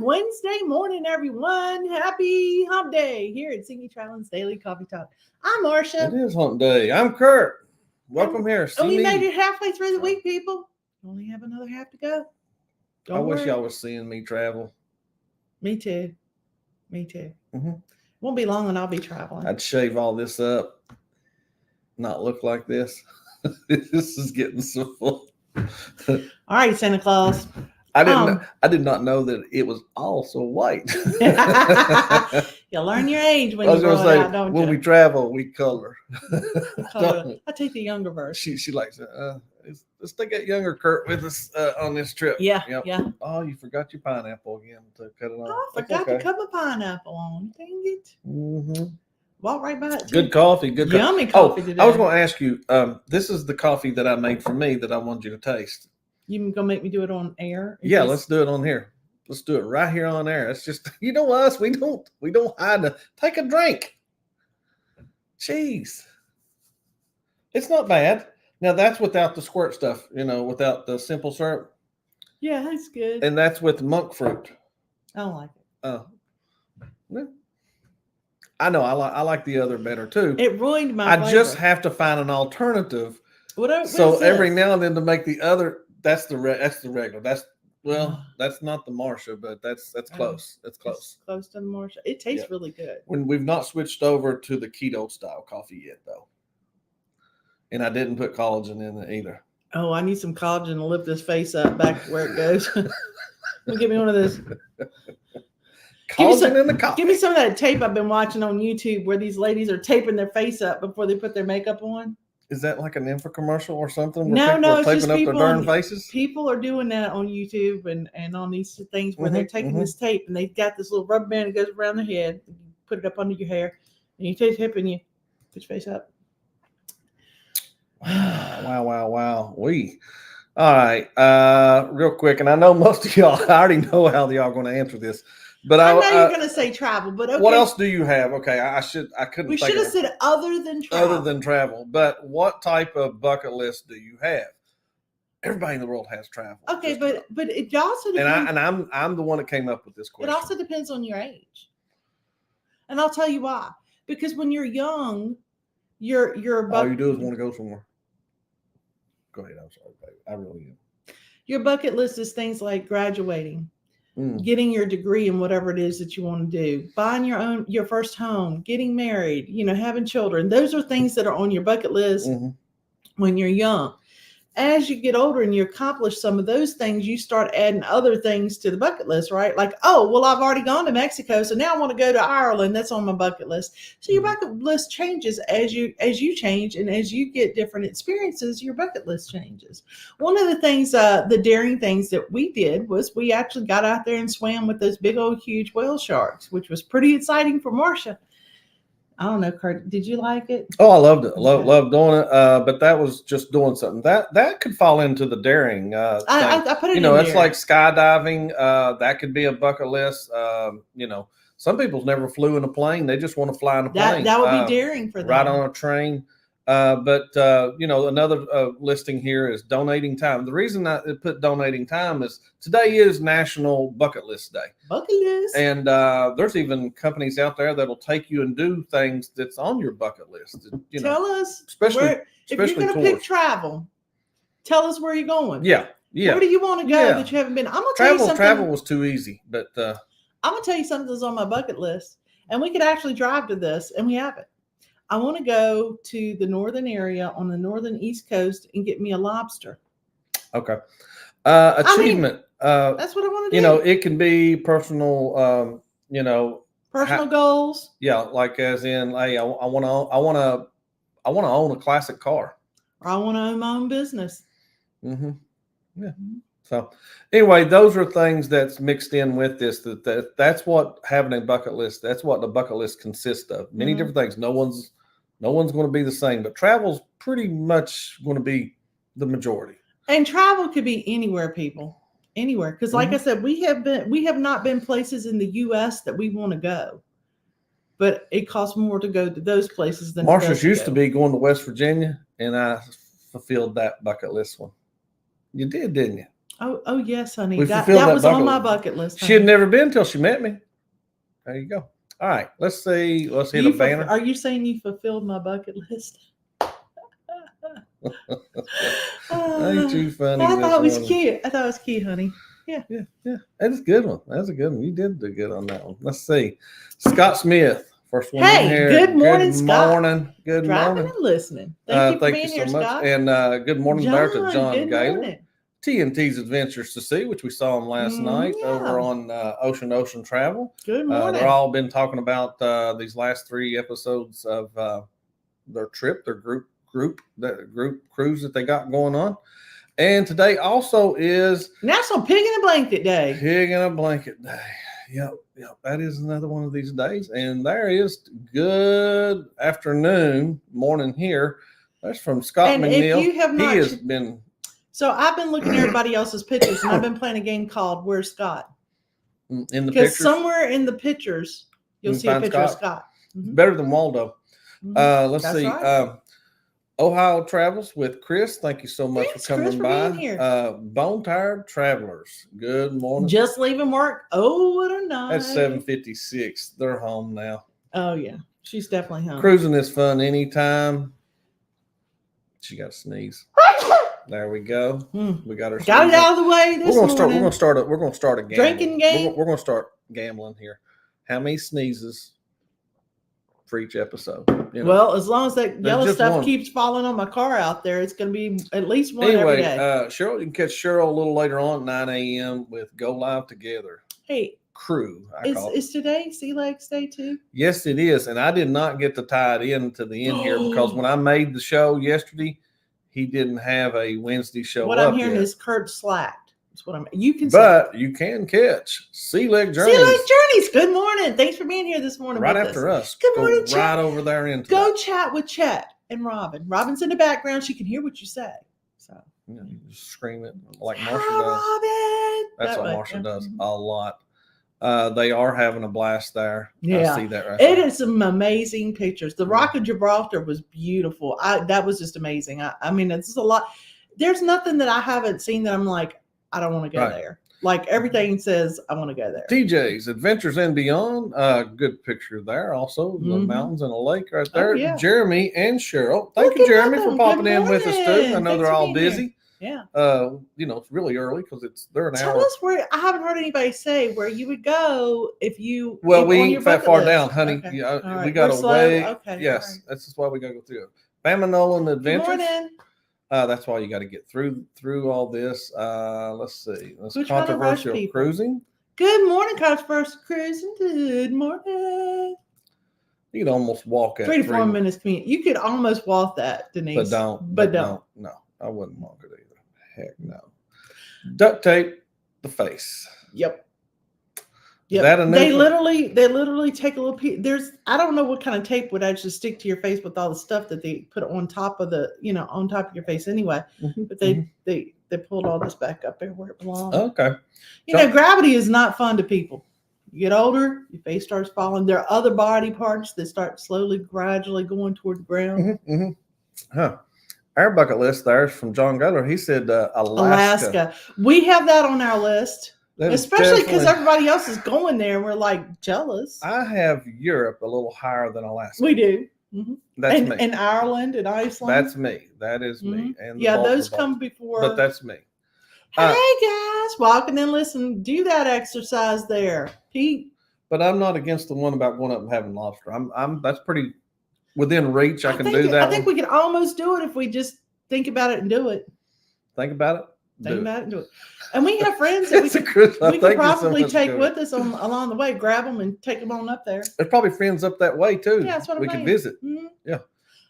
Wednesday morning, everyone. Happy hump day here at CME Traveling's Daily Coffee Talk. I'm Marsha. It is hump day. I'm Curt. Welcome here. And we made it halfway through the week, people. Only have another half to go. I wish y'all was seeing me travel. Me too. Won't be long and I'll be traveling. I'd shave all this up, not look like this. This is getting so full. All right, Santa Claus. I did not know that it was all so white. You learn your age when you grow out, don't when you? we travel, we color. I take the younger version. She likes it. Let's take that younger Curt with us on this trip. Yeah. Oh, you forgot your pineapple again to cut it on. Oh, I forgot to cut my pineapple on. Dang it. Mm-hmm. Walk right by it. Good coffee. Yummy coffee today. I was going to ask you, this is the coffee that I made for me that I wanted you to taste. You gonna make me do it on air? Yeah, let's do it on here. Let's do it right here on air. It's just, you know us, we don't hide. Take a drink. Jeez. It's not bad. Now that's without the squirt stuff, without the simple syrup. Yeah, that's good. And that's with monk fruit. I don't like it. Oh. Yeah. I know. I like the other better too. It ruined my flavor. I just have to find an alternative. What every now and then to make the other. That's the regular. That's not the Marsha, but that's close. That's close. It's close to the Marsha. It tastes really good. When we've not switched over to the keto style coffee yet, though. And I didn't put collagen in it either. Oh, I need some collagen to lift this face up back to where it goes. Give me one of those. Collagen in the coffee. Give me some of that tape I've been watching on YouTube where these ladies are taping their face up before they put their makeup on. Is that like an infomercial or something? No, it's taping just up people their darn faces? People are doing that on YouTube and on these things where they're taking this tape and they've got this little rubber band that goes around their head. You put it up under your hair and you take tape and you put your face up. Wow. All right. Real quick, and I know most of y'all, I already know how y'all going to answer this. But I know you're going to say travel, but okay. What else do you have? Okay, we should have said other than travel. But what type of bucket list do you have? Everybody in the world has travel. Okay, but it also depends. And I'm the one that came up with this question. It also depends on your age. And I'll tell you why. Because when you're young, your all you do is want to go somewhere. Go ahead. I'm sorry, baby. I really am. Your bucket list is things like graduating. Getting your degree in whatever it is that you want to do, buying your first home, getting married, having children. Those are things that are on your bucket list when you're young. As you get older and you accomplish some of those things, you start adding other things to the bucket list, right? Like, oh, well, I've already gone to Mexico, so now I want to go to Ireland. That's on my bucket list. So your bucket list changes as you change, and as you get different experiences, your bucket list changes. One of the things, the daring things that we did was we actually got out there and swam with those big old huge whale sharks, which was pretty exciting for Marsha. I don't know, Curt, did you like it? Oh, I loved it. Loved doing it. But that was just doing something. That could fall into the daring. I put it in it's there. like skydiving. That could be a bucket list. Some people never flew in a plane. They just want to fly in a plane. That would be daring for them. Right on a train. But another listing here is donating time. The reason I put donating time is today is National Bucket List Day. Bucket list. And there's even companies out there that'll take you and do things that's on your bucket list. Tell us, especially if you're going to pick travel, tell us where you're going. Yeah. Where do you want to go that you haven't been? I'm going to tell you something. Travel was too easy, but I'm going to tell you something that's on my bucket list, and we could actually drive to this, and we haven't. I want to go to the northern area on the northern East Coast and get me a lobster. Okay. Achievement. That's what I want to do. It can be personal, personal goals. Yeah. Like as in, hey, I want to own a classic car. Or I want to own my own business. Mm-hmm. Yeah. So anyway, those are things that's mixed in with this, that's what having a bucket list, that's what the bucket list consists of. Many different things. No one's going to be the same, but travel's pretty much going to be the majority. And travel could be anywhere, people. Anywhere. Because like I said, we have not been places in the US that we want to go. But it costs more to go to those places than Marsha's used to be going to West Virginia, and I fulfilled that bucket list one. You did, didn't you? Oh yes, honey. We That fulfilled that was on bucket my list. bucket list. She had honey. never been till she met me. There you go. All right, let's see. Let's hit a banner. Are you saying you fulfilled my bucket list? Ain't you funny? I thought it was morning. cute. I thought it was cute, honey. Yeah. That's a good one. That's a good one. You did do good on that one. Let's see. Scott Smith, first one Hey, in here. good morning, good Scott. Morning. Good Driving morning. and listening. Thank you for being so here, much. Scott. And good morning there to John good Gaylor. morning. TNT's Adventures to Sea, which we saw him last night over on Ocean Travel. Good morning. They're all been talking about these last 3 episodes of their trip, their group cruise that they got going on. And today also is National Pig in a Blanket Day. Pig in a Blanket Day. Yep. That is another one of these days. And there is good morning here. That's from Scott and McNeil. If you have not, he has been. So I've been looking at everybody else's pictures, and I've been playing a game called Where's Scott? In the Because pictures. somewhere in the pictures, you'll see a picture of Scott. Mm-hmm. Better than Waldo. Mm-hmm. Let's see. Right. Ohio Travels with Chris. Thank you so much for coming Chris, by. For being here. Bone Tired Travelers. Good morning. Just leaving work. Oh, what a night. That's 7:56. They're home now. Oh, yeah. She's definitely home. Cruising is fun anytime. She got to sneeze. There we go. We got her. Got it out of the way. We're gonna start a gambling. Drinking game. We're gonna start gambling here. How many sneezes for each episode? You know? Well, as long as that yellow stuff keeps falling on my car out there, it's gonna be at least one every day. Cheryl, you can catch Cheryl a little later on at 9 a.m. with Go Live Together. Hey. Crew. Is today Sea Legs Day too? Yes, it is. And I did not get to tie it in to the end here because when I made the show yesterday, he didn't have a Wednesday show. What I'm hearing is Curt slacked. That's what you can catch Sea Leg Journeys. Sea Leg Journeys. Good morning. Thanks for being here this morning. Right after us. Good morning, Chet. Right over there into Go chat with Chet and Robin. Robin's in the background. She can hear what you say. So you just scream it like Marsha does. Robin. That's what Marsha does a lot. They are having a blast there. Yeah, I see that right It is some amazing pictures. The Rock of Gibraltar was beautiful. That was just amazing. I mean, it's a lot. There's nothing that I haven't seen that I'm like, I don't want to go there. Like everything says, I want to go there. TJ's Adventures and Beyond. Good picture there. Also, the mountains and a lake right there. Yeah. Jeremy and Cheryl. Thank you, Jeremy, for popping in with us too. I know they're all busy. Yeah. It's really early because they're an hour. Tell us where. I haven't heard anybody say where you would go if you. Well, we ain't that far down, honey. Okay. Yeah, we got a way. Okay. Yes, that's just why we got to go through it. Bamanolan Adventures. Good morning. That's why you got to get through all this. Let's see. That's controversial cruising. Good morning, controversial cruising. Good morning. You could almost walk at 3 to 4 minutes commute. You could almost walk that, Denise. But don't. No, I wouldn't walk it either. Heck no. Duct tape the face. Yep. They literally take a little piece. I don't know what kind of tape would actually stick to your face with all the stuff that they put on top of on top of your face anyway. But they pulled all this back up there where it belongs. Okay. Gravity is not fun to people. You get older, your face starts falling. There are other body parts that start gradually going toward the ground. Our bucket list there is from John Gaylor. He said Alaska. We have that on our list. Especially because everybody else is going there and we're like jealous. I have Europe a little higher than Alaska. We do. That's me. And Ireland and Iceland. That's me. That is me. And those come before. But that's me. Hey guys, walking and listen. Do that exercise there, Pete. But I'm not against the one about going up and having lobster. That's pretty within reach. I can do that. I think we can almost do it if we just think about it and do it. Think about it. Think about it and do it. And we have friends that we can probably take with us along the way, grab them and take them on up there. There's probably friends up that way too. Yeah, that's what we could visit. Yeah.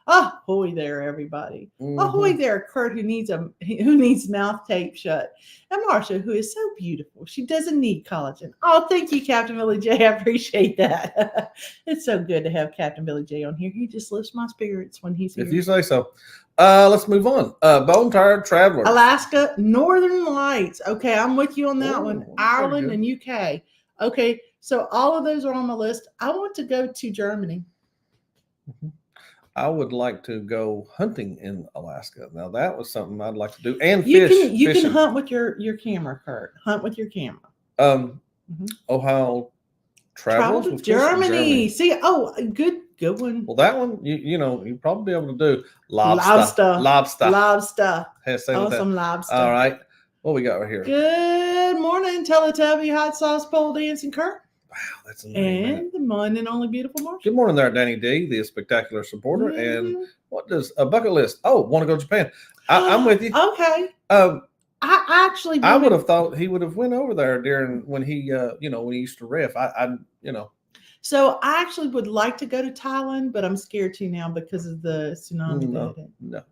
Ahoy there, everybody. Ahoy there, Curt, who needs mouth tape shut. And Marsha, who is so beautiful. She doesn't need collagen. Oh, thank you, Captain Billy J. I appreciate that. It's so good to have Captain Billy J on here. He just lifts my spirits when he's here. If you say so. Let's move on. Bone Tired Traveler. Alaska, Northern Lights. Okay, I'm with you on that one. Ireland and UK. Okay, so all of those are on my list. I want to go to Germany. I would like to go hunting in Alaska. Now that was something I'd like to do, and You fishing. can hunt with your camera, Curt. Hunt with your camera. Ohio Travel travels to with Germany. See, good one. Well, that one you probably be able to do Lobster. Say Some lobster. All right, what we got right here? Good morning, Teletubby Hot Sauce Pole Dancing Curt. Wow, that's amazing. And the one and only beautiful Marsha. Good morning there, Danny D, the spectacular supporter. And what does a bucket list? Oh, want to go to Japan? I'm with you. Okay. I would have thought he would have went over there during when he when he used to ref. So I actually would like to go to Thailand, but I'm scared to now because of the tsunami. No.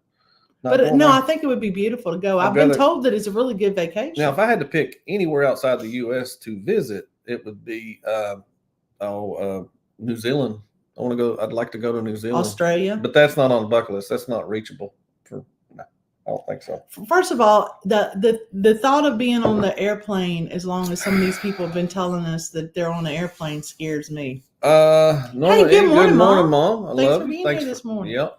But no, I think it would be beautiful to go. I've been told that it's a really good vacation. Now, if I had to pick anywhere outside the U.S. to visit, it would be New Zealand. I want to go. I'd like to go to New Zealand, Australia, but that's not on the bucket list. That's not reachable. I don't think so. First of all, the thought of being on the airplane, as long as some of these people have been telling us that they're on the airplane, scares me. Good morning, Mom. Thanks for being here this morning. Yeah.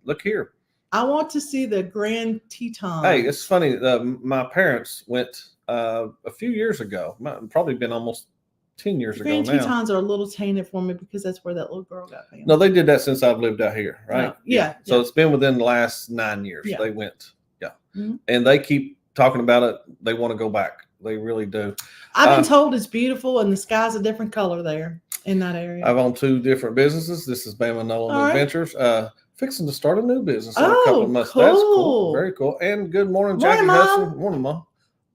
Look here. I want to see the Grand Teton. Hey, it's funny. My parents went a few years ago. Probably been almost 10 years ago now. Grand Tetons are a little tainted for me because that's where that little girl got found. No, they did that since I've lived out here, right? Yeah. So it's been within the last 9 years. Yeah. They went, Mm-hmm. And they keep talking about it. They want to go back. They really do. I've been told it's beautiful and the sky's a different color there in that area. I've owned 2 different businesses. This is Bama Nolan Adventures. Fixing to start a new business in a couple of months. Cool. That's cool. Very cool. And good morning, Jackie Hudson. Morning, Mom.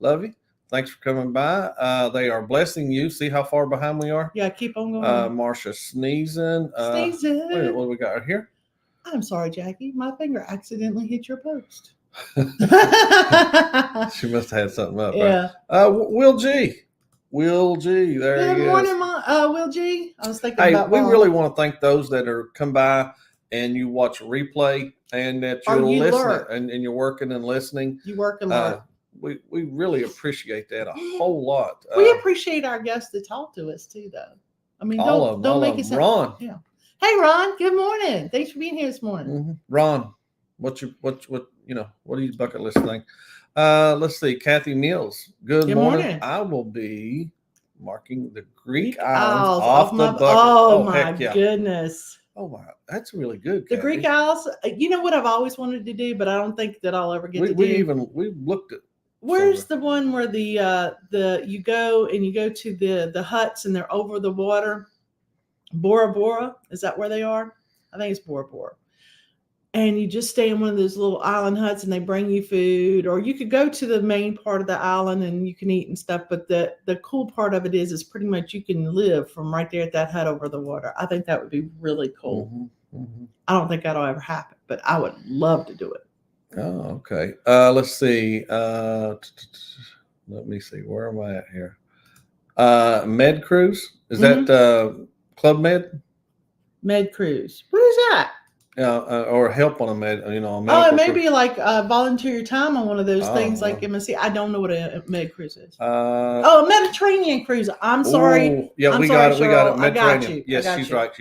Love you. Thanks for coming by. They are blessing you. See how far behind we are? Yeah, keep on going. Marsha sneezing. What do we got right here? I'm sorry, Jackie. My finger accidentally hit your post. She must have had something up. Yeah. Right? Will G. There he is. Good morning, Will G. I was thinking about we really want to thank those that are come by and you watch a replay and that you're listening and you're working and listening. You work a lot. We really appreciate that a whole lot. We appreciate our guests that talk to us too, though. I mean, don't make it sound. Ron. Yeah. Hey, Ron. Good morning. Thanks for being here this morning. Mm-hmm. Ron, what are you bucket list thing? Let's see. Kathy Mills. Good morning. I will be marking the Greek Islands off the bucket. Oh my goodness. Oh wow, that's really good. The Greek Isles. You know what I've always wanted to do, but I don't think that I'll ever get to do. We looked at. Where's the one where you go to the huts and they're over the water? Bora Bora, is that where they are? I think it's Bora Bora. And you just stay in one of those little island huts and they bring you food, or you could go to the main part of the island and you can eat and stuff. But the cool part of it is pretty much you can live from right there at that hut over the water. I think that would be really cool. Mm-hmm. Mm-hmm. I don't think that'll ever happen, but I would love to do it. Oh, okay. Let's see. Let me see. Where am I at here? Med Cruise. Is that Club Med? Med Cruise. What is that? Or help on a med. It may be like volunteer your time on one of those things like MSC. I don't know what a Med Cruise is. A Mediterranean cruise. I'm sorry. Yeah, we got it. Mediterranean. I got you. Yes, she's right.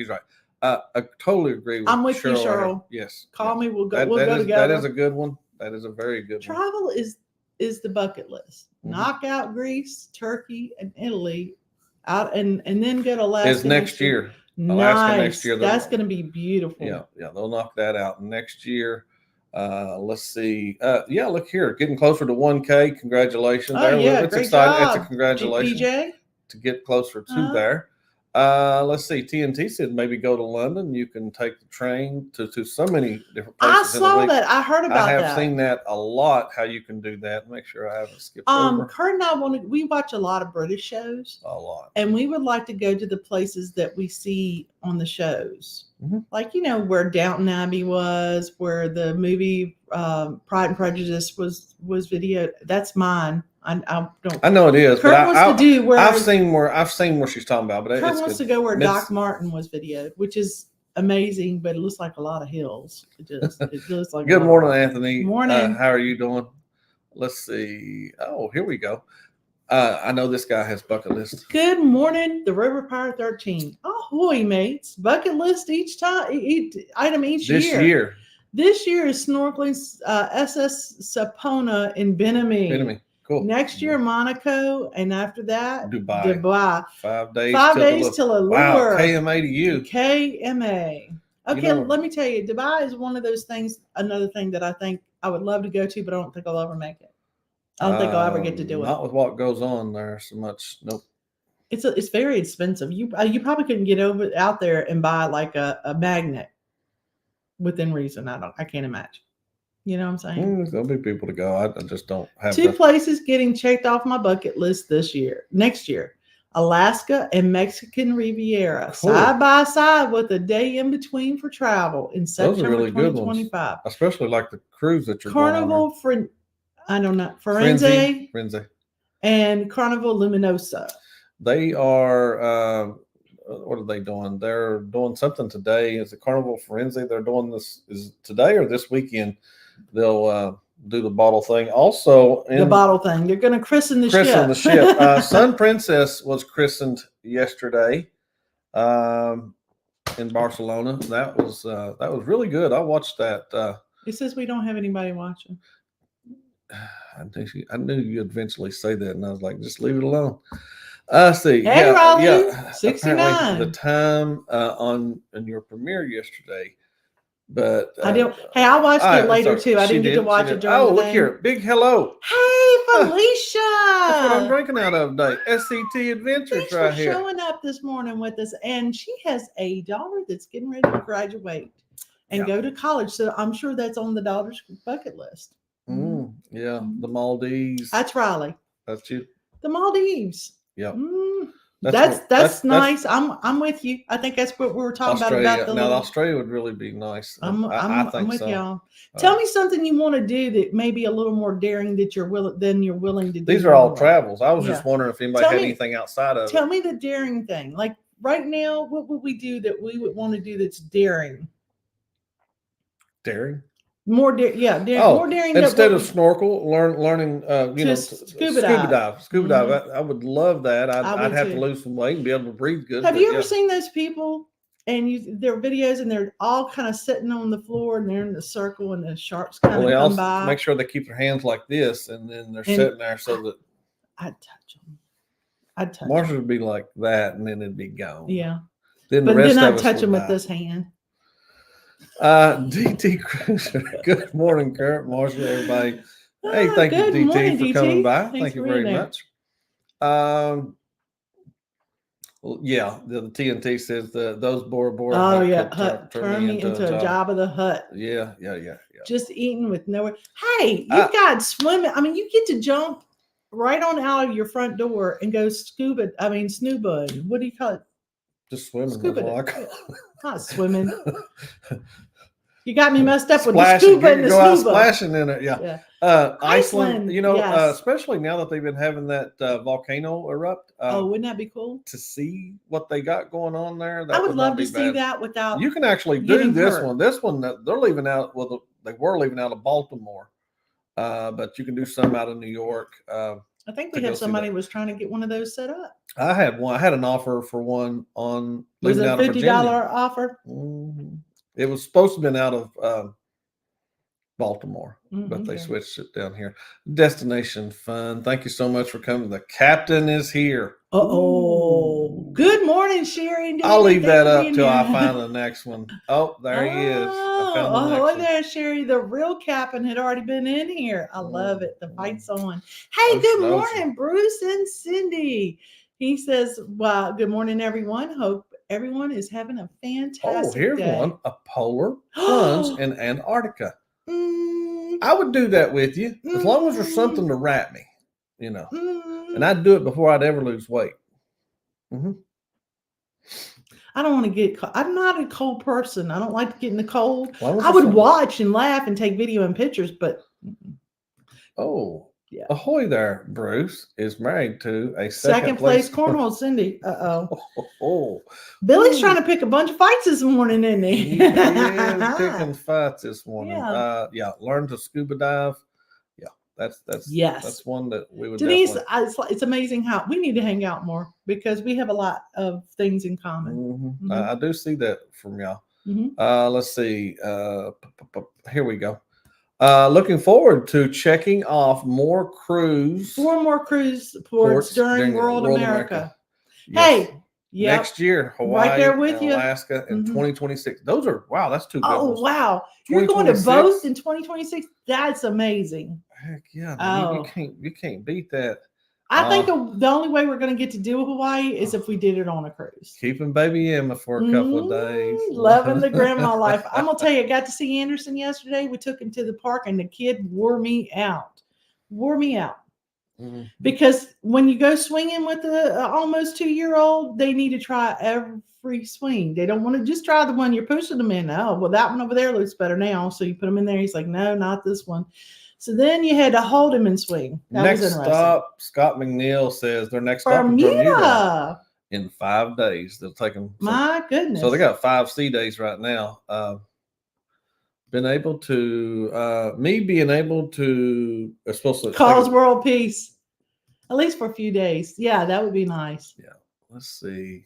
I totally agree with you. I'm with you, Cheryl. Yes. Call me. We'll go together. That is a good one. That is a very good one. Travel is the bucket list. Knock out Greece, Turkey, and Italy out and then go to Alaska. It's next year. Alaska next year. That's going to be beautiful. Yeah, they'll knock that out next year. Let's see. Look here, getting closer to 1K. Congratulations! It's exciting. Job. It's a congratulations PJ? To get closer to there. Let's see. TNT said maybe go to London. You can take the train to so many different places. I saw that. I heard about that. I have seen that a lot. How you can do that? Make sure I haven't skipped over. Kurt and I we watch a lot of British shows. A lot. And we would like to go to the places that we see on the shows. Mm-hmm. Like, where Downton Abbey was, where the movie Pride and Prejudice was videoed. That's mine. I don't. I know it is. Kurt wants to do where I've seen where she's talking about. But Kurt wants to go where Doc Martin was videoed, which is amazing, but it looks like a lot of hills. It looks like. Good morning, Anthony. Morning. How are you doing? Let's see. Oh, here we go. I know this guy has bucket list. Good morning, the River Pirate 13. Oh, Ahoy, mates. Bucket list each time, each item each This year. This year is snorkeling SS Sapona in Benami. Cool. Next year, Monaco, and after that, Dubai. 5 days. 5 days till Allure. Wow, KMA to you. KMA. Okay, let me tell you, Dubai is one of those things. Another thing that I think I would love to go to, but I don't think I'll ever make it. I don't think I'll ever get to do it. Not with what goes on there so much. Nope. It's very expensive. You probably couldn't get out there and buy like a magnet within reason. I can't imagine. You know what I'm saying? There'll be people to go. I just don't have 2 places getting checked off my bucket list next year. Alaska and Mexican Riviera, side by side with a day in between for travel in September really 2025. Good ones. Especially like the cruise that you're Carnival going on. Firenze and Carnival Luminosa. They are what are they doing? They're doing something today. Is it Carnival Firenze? They're doing this is today or this weekend. They'll do the bottle thing. Also, the bottle thing. They're going to christen the ship. Sun Princess was christened yesterday in Barcelona. That was really good. I watched that. It says we don't have anybody watching. I knew you'd eventually say that, and I was like, just leave it alone. See. Hey, Raleigh, 69. The time on your premiere yesterday. But I do. Hey, I watched it later too. I didn't get to watch it during the look here. Big hello. Hey, Felicia. That's what I'm drinking out of today. SCT Adventures. Thanks right for here. Showing up this morning with us. And she has a daughter that's getting ready to graduate and go to college. So I'm sure that's on the daughter's bucket list. Yeah. The Maldives. That's Riley. That's you. The Maldives. Yeah. That's nice. I'm with you. I think that's what we were talking about. Australia would really be nice. I think with so. Y'all. Tell me something you want to do that may be a little more daring that you're willing to do. These are all travels. I was just wondering if anybody had anything outside of it. Tell me the daring thing. Like right now, what would we do that we would want to do that's daring? Daring? More daring. More daring. Instead of snorkel, learning, scuba dive. Scuba dive. I would love that. I'd have to lose some weight and be able to breathe good. Have you ever seen those people? And their videos, and they're all kind of sitting on the floor, and they're in the circle, and the sharks kind of come by. Make sure they keep their hands like this, and then they're sitting there so that I'd touch them. Marsha would be like that, and then it'd be gone. Yeah. Then I'd touch them with this hand. DT Cruiser. Good morning, Curt Marsha, everybody. Hey, thank you, DT, for coming by. Thank you very much. The TNT says those Bora Bora. Oh yeah, turn me into a Jabba the Hutt. Yeah. Just eating with nowhere. Hey, you've got swimming. I mean, you get to jump right on out of your front door and go snoobing. What do you call it? Just swimming. Scuba. Not swimming. You got me messed up with the scuba and the go out scuba. Splashing in it, yeah. Iceland, especially now that they've been having that volcano erupt. Wouldn't that be cool? To see what they got going on there. I would love to see that without. You can actually do this one. This one, they're leaving out. Well, they were leaving out of Baltimore, but you can do some out of New York. I think we had somebody was trying to get one of those set up. I had one. I had an offer for one on. Was it a $50 offer? Mm-hmm. It was supposed to have been out of Baltimore, but they switched it down here. Destination fun. Thank you so much for coming. The captain is here. Good morning, Sherry. I'll leave that up till I find the next one. Oh, there he is. There, Sherry. The real captain had already been in here. I love it. The fight's on. Hey, good morning, Bruce and Cindy. He says, "Well, good morning, everyone. Hope everyone is having a fantastic here's day." One. A polar plunge in Antarctica. I would do that with you as long as there's something to wrap me, and I'd do it before I'd ever lose weight. I don't want to get cold. I'm not a cold person. I don't like to get in the cold. I would watch and laugh and take video and pictures, but yeah. Ahoy there, Bruce is married to a second place cornhole Cindy. Billy's trying to pick a bunch of fights this morning, isn't he? He is picking fights this morning. Learn to scuba dive. Yeah. Yes. one that we would Denise, definitely. it's amazing how we need to hang out more because we have a lot of things in common. Mm-hmm. I do see that from y'all. Mm-hmm. Let's see. Here we go. Looking forward to checking off more cruise. 4 more cruise ports during World America. Yes. Hey, yep. Next year, Hawaii, right there with and you. Alaska in 2026. Those are that's 2 good ones. Oh wow, you're going to both in 2026. That's amazing. Heck yeah, you can't beat that. I think the only way we're going to get to do Hawaii is if we did it on a cruise. Keeping baby Emma for a couple of days. Loving the grandma life. I'm going to tell you, I got to see Anderson yesterday. We took him to the park and the kid wore me out. Mm-hmm. Because when you go swinging with the almost 2-year-old, they need to try every swing. They don't want to just try the one you're pushing them in. Oh, well, that one over there looks better now. So you put them in there. He's like, no, not this one. So then you had to hold him and swing. Next stop, Scott McNeil says their next stop is Bermuda in 5 days. They'll take them. My goodness. So they got 5 sea days right now. Being able to supposed to cause world peace, at least for a few days. Yeah, that would be nice. Yeah, let's see.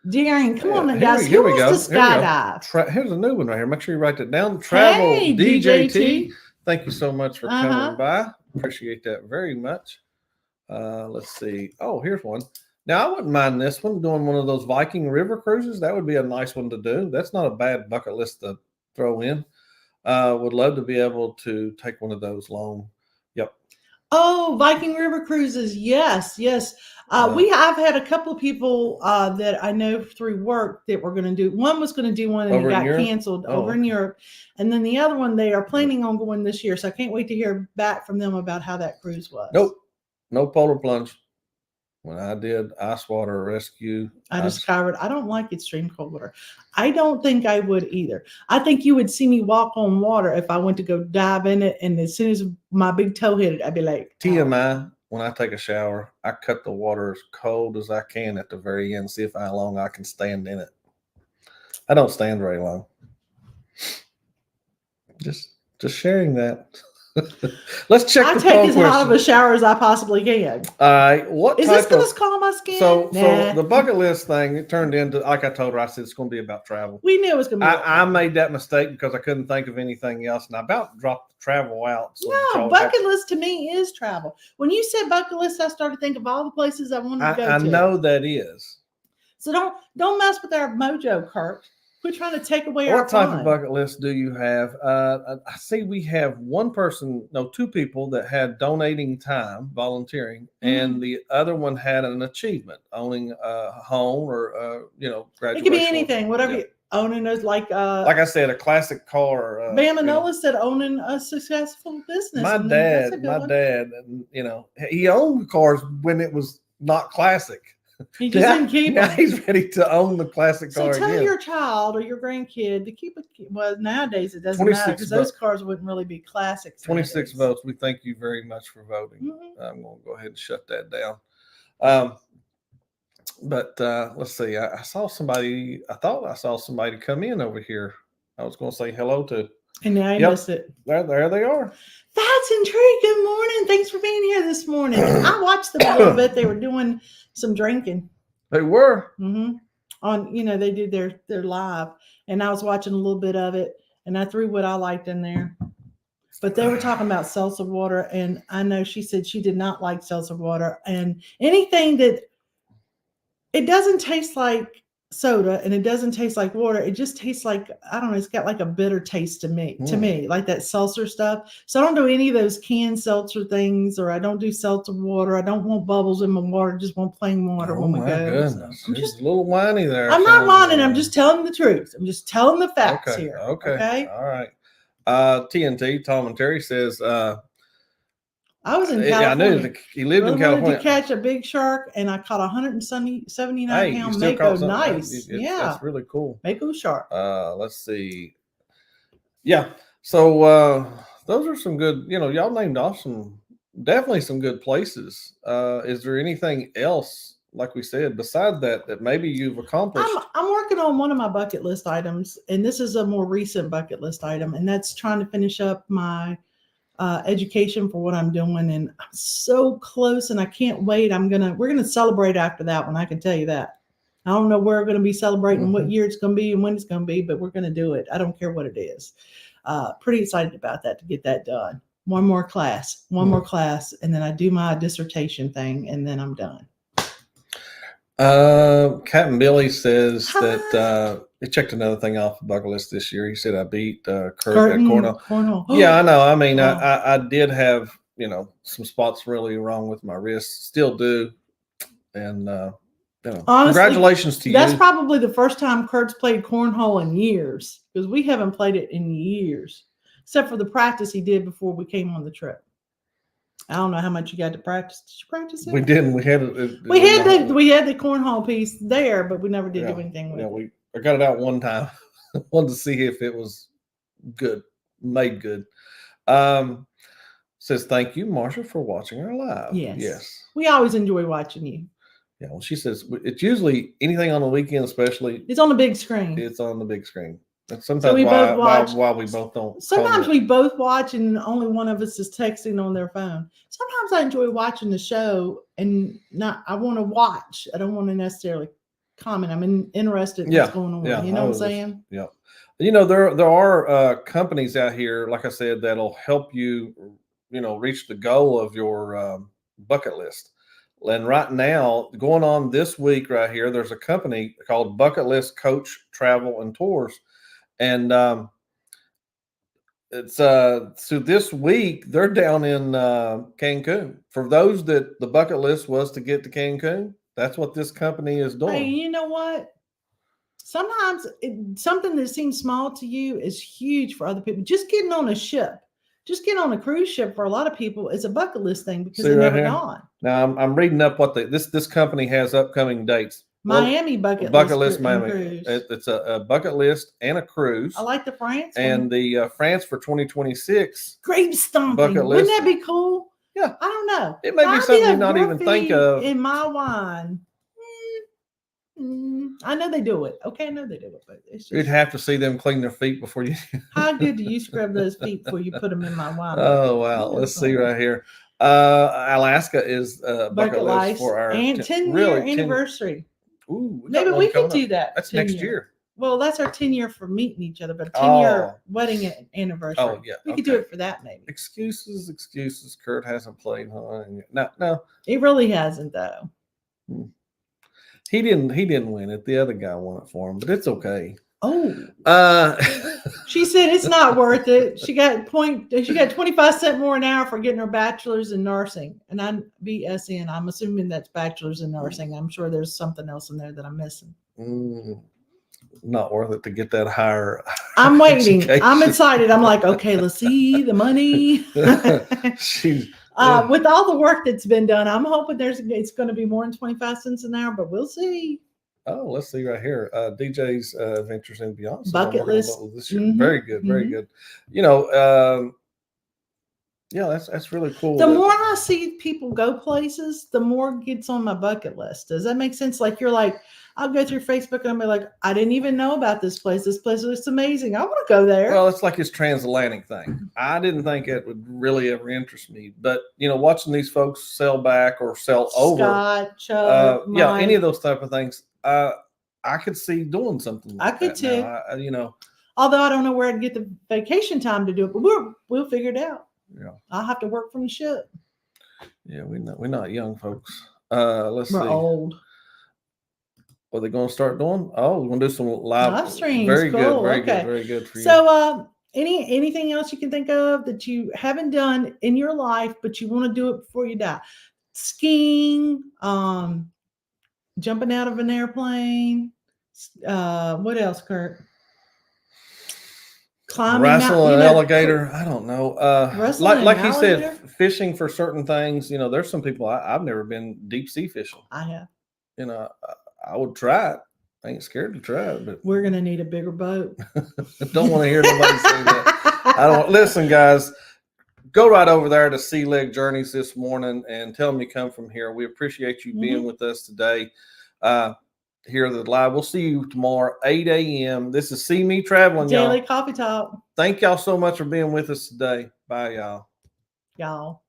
Darren, come on, guys. Who wants to skydive? Here's a new one right here. Make sure you write that down. Travel DJT. Thank you so much for coming by. Appreciate that very much. Let's see. Oh, here's one. Now, I wouldn't mind this one, doing one of those Viking River cruises. That would be a nice one to do. That's not a bad bucket list to throw in. Would love to be able to take one of those long. Yep. Oh, Viking River cruises. Yes. We have had a couple of people that I know through work that were going to do. One was going to do one and it got canceled over in Europe. And then the other one, they are planning on going this year. So I can't wait to hear back from them about how that cruise was. Nope. No polar plunge. When I did ice water rescue, I discovered I don't like extreme cold water. I don't think I would either. I think you would see me walk on water if I went to go dive in it. And as soon as my big toe hit it, I'd be like, TMI, when I take a shower, I cut the water as cold as I can at the very end, see how long I can stand in it. I don't stand very long. Just sharing that. Let's check. I take as hot of a shower as I possibly can. All right. What is this going to calm my skin? So the bucket list thing, it turned into, like I told her, I said it's going to be about travel. We knew it was going to be. I made that mistake because I couldn't think of anything else, and I about dropped the travel out. So no, bucket list to me is travel. When you said bucket list, I started thinking of all the places I wanted to go to. I know that is. So don't mess with our mojo, Curt. Quit trying to take away our fun. What type of bucket list do you have? I see we have two people that had donating time, volunteering, and the other one had an achievement, owning a home or graduation. It could be anything, whatever you owning is like I said, a classic car. Bamanola said owning a successful business. My dad, he owned cars when it was not classic. He just didn't keep it. He's ready to own the classic car again. So tell your child or your grandkid to keep it. Well, nowadays it doesn't matter because those cars wouldn't really be classics. 26 votes. We thank you very much for voting. Mm-hmm. I'm going to go ahead and shut that down. But let's see. I saw somebody. I thought I saw somebody come in over here. I was going to say hello to. And now I missed it. There they are. That's intriguing. Good morning. Thanks for being here this morning. I watched them a little bit. They were doing some drinking. They were. Mm-hmm. They did their live, and I was watching a little bit of it, and I threw what I liked in there. But they were talking about seltzer water, and I know she said she did not like seltzer water, and anything that it doesn't taste like soda and it doesn't taste like water. It just tastes like, I don't know, it's got like a bitter taste to me, like that seltzer stuff. So I don't do any of those canned seltzer things, or I don't do seltzer water. I don't want bubbles in my water. Just want plain water when we go. Goodness. So I'm just a little whiny there. I'm not whining. I'm just telling the truth. I'm just telling the facts here. Okay. All right. TNT, Tom and Terry says, I was in California. I knew he lived in California. I wanted to catch a big shark, and I caught 179-pound mako. Nice. That's really cool. Mako shark. Let's see. Yeah. So those are some good. Y'all named off definitely some good places. Is there anything else, like we said, besides that maybe you've accomplished? I'm working on one of my bucket list items, and this is a more recent bucket list item, and that's trying to finish up my education for what I'm doing, and I'm so close, and I can't wait. We're gonna celebrate after that one. I can tell you that. I don't know where we're gonna be celebrating, what year it's gonna be, and when it's gonna be, but we're gonna do it. I don't care what it is. Pretty excited about that, to get that done. One more class, and then I do my dissertation thing, and then I'm done. Captain Billy says that he checked another thing off the bucket list this year. He said I beat Curt at cornhole. Yeah, I know. I mean, I did have, some spots really wrong with my wrist. Still do. And honestly, congratulations to you. That's probably the first time Curt's played cornhole in years, because we haven't played it in years, except for the practice he did before we came on the trip. I don't know how much you got to practice. Did you practice it? We didn't. We had the cornhole piece there, but we never did do anything with it. I got it out one time. Wanted to see if it was good, made good. Says thank you, Marsha, for watching our live. Yes. We always enjoy watching you. Yeah. Well, she says it's usually anything on the weekend, especially. It's on the big screen. It's on the big screen. And sometimes we both don't. Sometimes we both watch, and only one of us is texting on their phone. Sometimes I enjoy watching the show, and I want to watch. I don't want to necessarily comment. I'm interested in what's going on. Yeah, you know what I'm saying? Yeah. There are companies out here, like I said, that'll help you, reach the goal of your bucket list. And right now, going on this week right here, there's a company called Bucket List Coach Travel and Tours. And it's so this week they're down in Cancun. For those that the bucket list was to get to Cancun, that's what this company is doing. Hey, you know what? Sometimes something that seems small to you is huge for other people. Just getting on a ship, just getting on a cruise ship for a lot of people is a bucket list thing, because they've never gone. Now I'm reading up what this company has upcoming dates. Miami bucket list Miami. Cruise. It's a bucket list and a cruise. I like the France and the France for 2026. Grape stomping. Bucket list. Wouldn't that be cool? Yeah. I don't know. It may be something you not even think of. In my wine. I know they do it. Okay, I know they do it, but it's just, you'd have to see them clean their feet before you. How good do you scrub those feet before you put them in my wine? Oh wow! Let's see right here. Alaska is bucket list for our 10-year anniversary. Ooh, maybe we could do that. That's next year. Well, that's our 10-year for meeting each other, but a 10-year wedding anniversary. Oh yeah, we could do it for that maybe. Excuses. Kurt hasn't played, huh? No. He really hasn't though. He didn't win it. The other guy won it for him, but it's okay. Oh. She said it's not worth it. She got 25 cents more an hour for getting her bachelor's in nursing. And I'm BSN. I'm assuming that's bachelor's in nursing. I'm sure there's something else in there that I'm missing. Not worth it to get that higher. I'm waiting. Education. I'm excited. I'm like, okay, let's see the money. With all the work that's been done, I'm hoping it's going to be more than 25 cents an hour, but we'll see. Oh, let's see right here. DJ's Ventures in Beyond. Bucket list. This year. Very good. Very good. Yeah, that's really cool. The more I see people go places, the more it gets on my bucket list. Does that make sense? Like you're like, I'll go through Facebook and I'll be like, I didn't even know about this place. This place looks amazing. I want to go there. Well, it's like his transatlantic thing. I didn't think it would really ever interest me, but watching these folks sell back or sell over, Chuck, any of those type of things, I could see doing something. Like I could too. Now. Although I don't know where to get the vacation time to do it, but we'll figure it out. Yeah, I'll have to work from the ship. Yeah, we're not young folks. Let's see. We're old. What are they going to start doing? Oh, we're going to do some live streams. Very cool. good. Very good for you. So, anything else you can think of that you haven't done in your life, but you want to do it before you die? Skiing, jumping out of an airplane. What else, Kurt? Climbing, wrestle an alligator. I don't know. Like he said, fishing for certain things. There's some people I've never been deep sea fishing. I have. I would try it. I ain't scared to try it, but we're gonna need a bigger boat. Don't want to hear nobody say that. I don't listen, guys. Go right over there to Sea Leg Journeys this morning and tell them you come from here. We appreciate you being with us today. Here at the live. We'll see you tomorrow, 8 a.m. This is CME Traveling, Daily Coffee Talk. Thank y'all so much for being with us today. Bye, y'all. y'all.